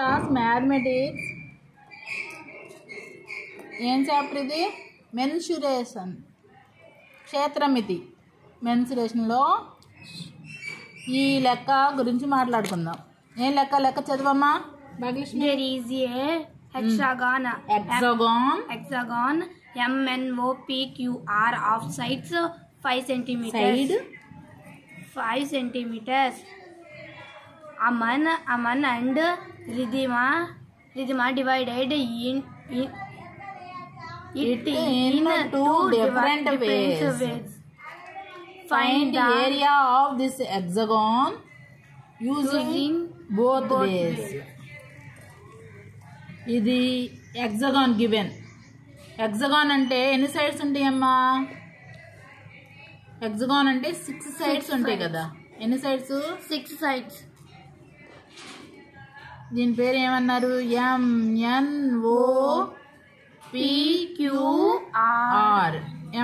Class mathematics ఏం chapter ఇది? Mensuration, క్షేత్రమితి. మెన్సురేషన్లో ఈ లెక్క గురించి మాట్లాడుకుందాం. ఏం లెక్క? లెక్క చదవమ్మా Bhagyalakshmi. There is a hexagon MNOPQR of sides 5 centimeters. Side 5 centimeters. Aman and Ridhima divided it in two different ways. Find the area of this hexagon using both ways. ఇది హెక్సగాన్ గివెన్. హెక్సగాన్ అంటే ఎన్ని sides ఉంటాయమ్మా? Hexagon అంటే 6 sides ఉంటాయి కదా. ఎన్ని sides? 6 sides. దీని పేరు ఏమన్నారు? MNOPQR.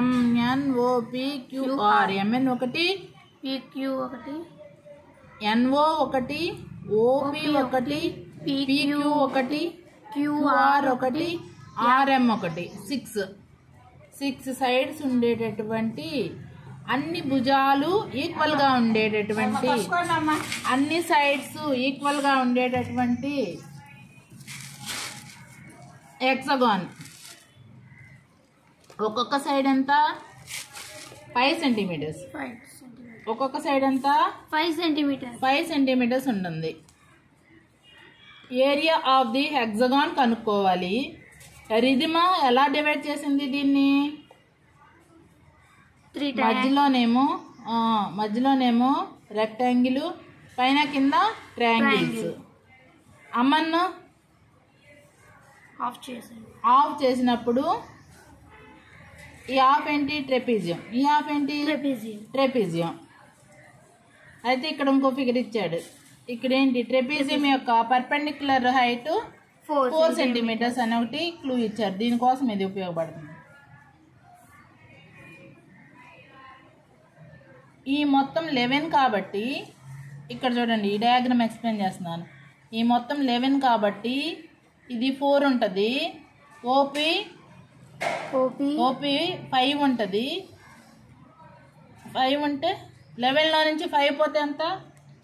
MNOPQR. MN ఒకటి, PQ ఒకటి, NO ఒకటి, OP ఒకటి, PQ ఒకటి, QR ఒకటి, RM ఒకటి. 6 సైడ్స్ ఉండేటటువంటి, అన్ని భుజాలు ఈక్వల్ గా ఉండేటటువంటి, అన్ని సైడ్స్ ఈక్వల్ గా ఉండేటటువంటి హెక్సగాన్. ఒక్కొక్క సైడ్ ఎంత? 5 సెంటీమీటర్స్. ఒక్కొక్క సైడ్ ఎంత? 5 centimeters. 5 సెంటీమీటర్స్ ఉంటుంది. ఏరియా ఆఫ్ ది హెక్సగాన్ కనుక్కోవాలి. రిధిమా ఎలా డివైడ్ చేసింది దీన్ని? 3 times. మధ్యలోనేమో రెక్టాంగిల్, పైన కింద ట్రయాంగిల్స్. అమన్ ఆఫ్ చేసినప్పుడు ఈ హాఫ్ ఏంటి? ట్రెపీజియం. ఈ హాఫ్ ఏంటి? ట్రెపీజియం. అయితే ఇక్కడ ఇంకో ఫిగర్ ఇచ్చాడు. ఇక్కడ ఏంటి? ట్రెపీజియం యొక్క పర్పెండిక్యులర్ హైట్ 4 సెంటీమీటర్స్ అని ఒకటి క్లూ ఇచ్చారు. దీనికోసం ఇది ఉపయోగపడుతుంది. ఈ మొత్తం 11 కాబట్టి ఇక్కడ చూడండి, ఈ డయాగ్రామ్ ఎక్స్ప్లెయిన్ చేస్తున్నాను. ఈ మొత్తం 11 కాబట్టి ఇది 4 ఉంటుంది. ఓపీ 5 ఉంటుంది. 5 ఉంటే 11లో నుంచి 5 పోతే ఎంత?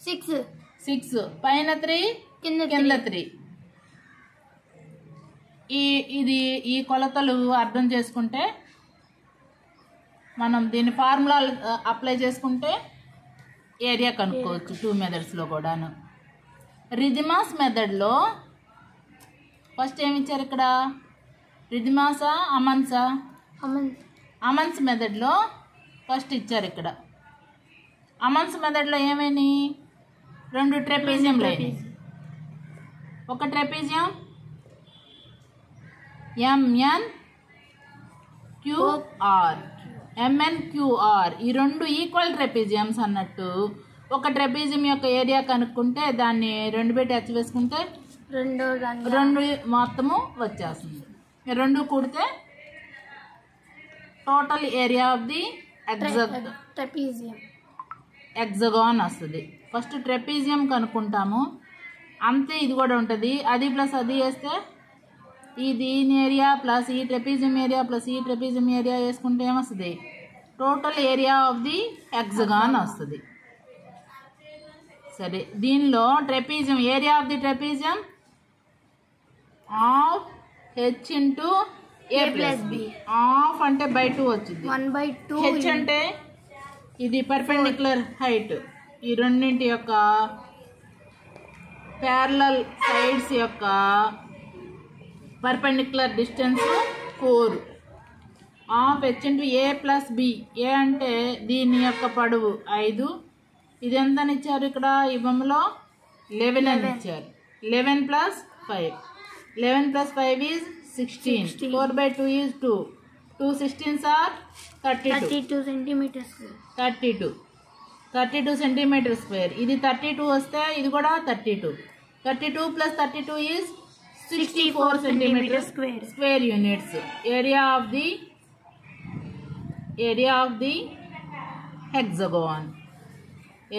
6. పైన 3, కింద 3. ఈ కొలతలు అర్థం చేసుకుంటే మనం దీని ఫార్ములా అప్లై చేసుకుంటే ఏరియా కనుక్కోవచ్చు 2 మెథడ్స్లో కూడాను. రిధిమాస్ మెథడ్లో ఫస్ట్ ఏమి ఇచ్చారు ఇక్కడ? రిధిమాసా అమన్సా? అమన్స్ మెథడ్లో ఫస్ట్ ఇచ్చారు ఇక్కడ. అమన్స్ మెథడ్లో ఏమైనా 2 ట్రెపీజియం లైన్. ఒక ట్రెపీజియం MNQR. ఈ 2 ఈక్వల్ ట్రెపీజియమ్స్ అన్నట్టు. ఒక ట్రెపీజియం యొక్క ఏరియా కనుక్కుంటే దాన్ని 2 పెట్టి హెచ్ వేసుకుంటే 2 మొత్తము వచ్చేస్తుంది. 2 కూడితే total area of the hexagon వస్తుంది. ఫస్ట్ ట్రెపీజియం కనుక్కుంటాము, అంతే. ఇది కూడా ఉంటుంది. అది ప్లస్ అది వేస్తే ఈ దీని ఏరియా ప్లస్ ఈ ట్రెపీజియం ఏరియా ప్లస్ ఈ ట్రెపీజియం ఏరియా వేసుకుంటే ఏమొస్తుంది? Total area of the hexagon వస్తుంది. సరే, దీనిలో trapezium area of the trapezium of H into A plus B. Of అంటే బై 2 వచ్చింది. 1/2. హెచ్ అంటే ఇది పర్పెండిక్యులర్ హైట్. ఈ రెండింటి యొక్క ప్యారలల్ సైడ్స్ యొక్క perpendicular distance 4. Of H into A plus B. ఏ అంటే దీని యొక్క పొడవు 5. ఇది ఎంత అని ఇచ్చారు ఇక్కడ? ఈ బొమ్మలో 11 అని ఇచ్చారు. 11 plus 5. 11 plus 5 is 16. 4/2 is 2. 2 16s are 32 centimeters. 32 centimeters square. ఇది 32 వస్తే ఇది కూడా 32. 32 plus 32 is 64 centimeters square units. Area of the hexagon.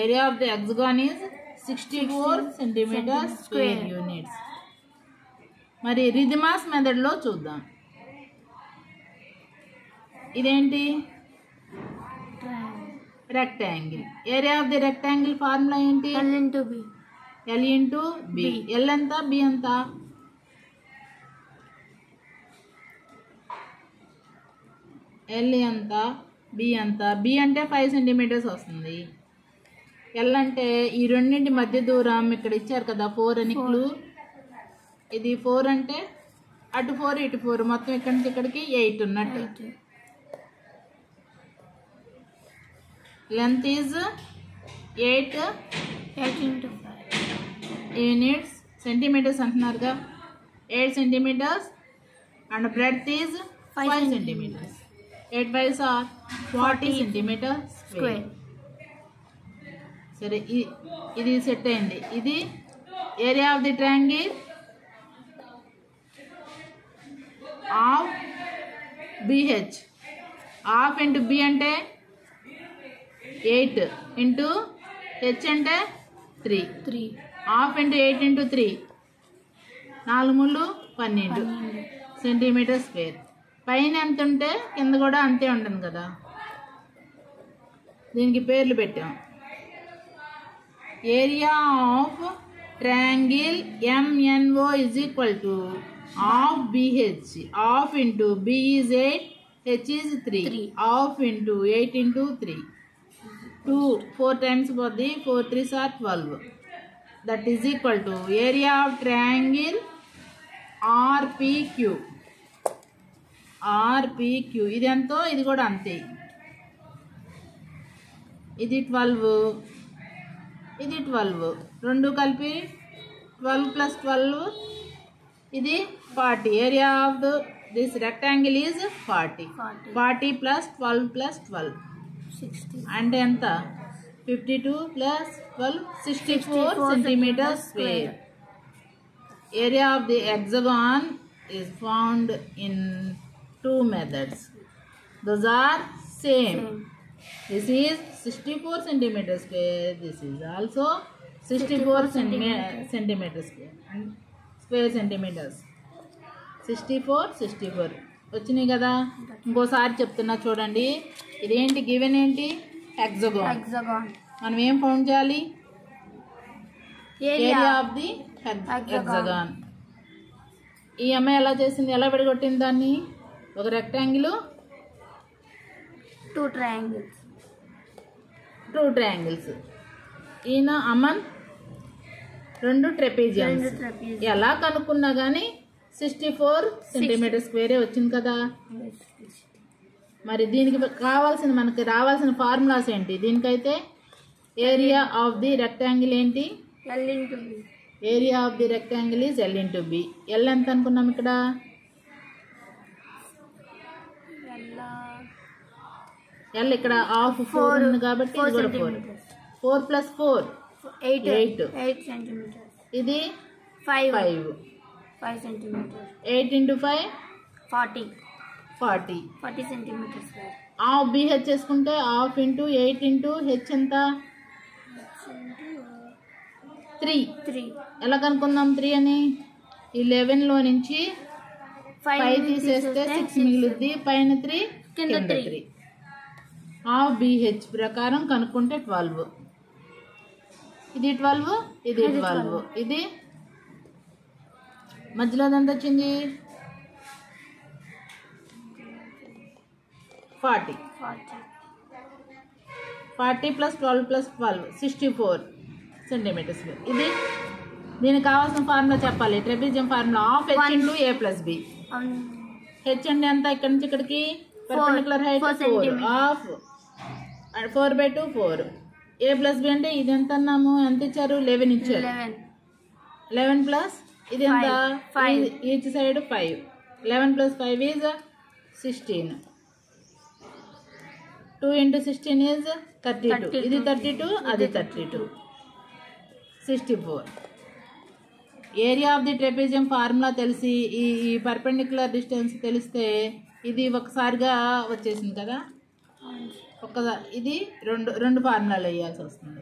Area of the hexagon is 64 centimeters square units. మరి రిదిమాస్ మెథడ్లో చూద్దాం. ఇదేంటి? Rectangle. Area of the rectangle formula ఏంటి? L into B. L into B. L ఎంత, బి ఎంత? L ఎంత, B ఎంత? B అంటే 5 సెంటీమీటర్స్ వస్తుంది. ఎల్ అంటే ఈ రెండింటి మధ్య దూరం ఇక్కడ ఇచ్చారు కదా 4 అని క్లూ. ఇది 4 అంటే అటు 4 ఇటు 4 మొత్తం ఇక్కడి నుంచి ఇక్కడికి 8 ఉన్నట్టు. Length is 8 into 5. Units. Centimetres అంటున్నారుగా, 8 centimetres. And breadth is 5 centimetres. 8 by 40 centimetre square. సరే, ఇది సెట్ అయింది. ఇది area of the triangle of BH. Half into B అంటే 8 ఇంటూ హెచ్ అంటే 3. Half into 8 into 3 4 12 centimetre square. పైన ఎంత ఉంటే కింద కూడా అంతే ఉంటుంది కదా. దీనికి పేర్లు పెట్టాం. Area of triangle MNO is equal to half BH. Half into B is 8, H is 3. Half into 8 into 3 2 4 times పోద్ది. 4 3s are 12. That is equal to area of triangle RPQ. ఇది ఎంతో, ఇది కూడా అంతే. ఇది 12, ఇది 12, రెండు కలిపి 12 + 12, ఇది 40. Area of this rectangle is 40. 40 + 12 + 12 60. అంటే ఎంత? 52 + 12 64 centimetre square. Area of the hexagon is found in 2 methods. Those are same. This is 64 centimeter square. This is also 64 centimeter square. And square centimeters. 64 వచ్చినాయి కదా. ఇంకోసారి చెప్తున్నా చూడండి. ఇదేంటి? గివెన్ ఏంటి? Hexagon. మనం ఏం ఫౌండ్ చేయాలి? Area of the hexagon. ఈ అమ్మాయి ఎలా చేసింది? ఎలా విడగొట్టింది దాన్ని? ఒక రెక్టాంగిల్, 2 ట్రయాంగిల్స్. ఈయన అమన్ 2 ట్రెపీజియమ్స్. ఎలా కనుక్కున్నా కానీ 64 సెంటీమీటర్ స్క్వేరే వచ్చింది కదా. మరి దీనికి మనకి రావాల్సిన ఫార్ములాస్ ఏంటి? దీనికైతే ఏరియా ఆఫ్ ది రెక్టాంగిల్ ఏంటి? L into B. Area of the rectangle is L into B. L ఎంత అనుకున్నాం ఇక్కడ? L ఇక్కడ హాఫ్ 4 ఉంది కాబట్టి ఇది కూడా 4. 4 + 4 8 సెంటీమీటర్స్. ఇది 5 సెంటీమీటర్స్. 5 8 × 5 40 40 సెంటీమీటర్స్. హాఫ్ BH చేసుకుంటే హాఫ్ ఇంటూ 8 ఇంటూ హెచ్ ఎంత? 3. ఎలా కనుక్కుందాం 3 అని? 11లో నుంచి 5 తీసేస్తే 6 మిగులుద్ది. పైన 3 కింద 3. హాఫ్ BH ప్రకారం కనుక్కుంటే 12. ఇది 12, ఇది 12. ఇది మధ్యలో ఎంత వచ్చింది? 40 + 12 + 12 64 సెంటీమీటర్స్. ఇది దీనికి కావాల్సిన ఫార్ములా చెప్పాలి. Trapezium formula half H × A + B. H అంటే ఎంత? ఇక్కడ నుంచి ఇక్కడికి perpendicular height 4. Half 4/2 4. A + B అంటే ఇది ఎంత అన్నాము? ఎంత ఇచ్చారు? 11 ఇచ్చారు. 11 ప్లస్ ఇది ఎంత? 5. Each side 5. 11 + 5 ఈజ్ 16. 2 × 16 ఈజ్ 32. ఇది 32, అది 32. 64. Area of the trapezium formula తెలిసి ఈ పర్పెండిక్యులర్ డిస్టెన్స్ తెలిస్తే ఇది ఒకసారిగా వచ్చేసింది కదా. ఇది రెండు ఫార్ములాలు వేయాల్సి వస్తుంది.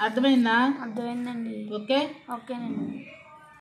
అర్థమైందా? అర్థమైందండి. ఓకేనండి.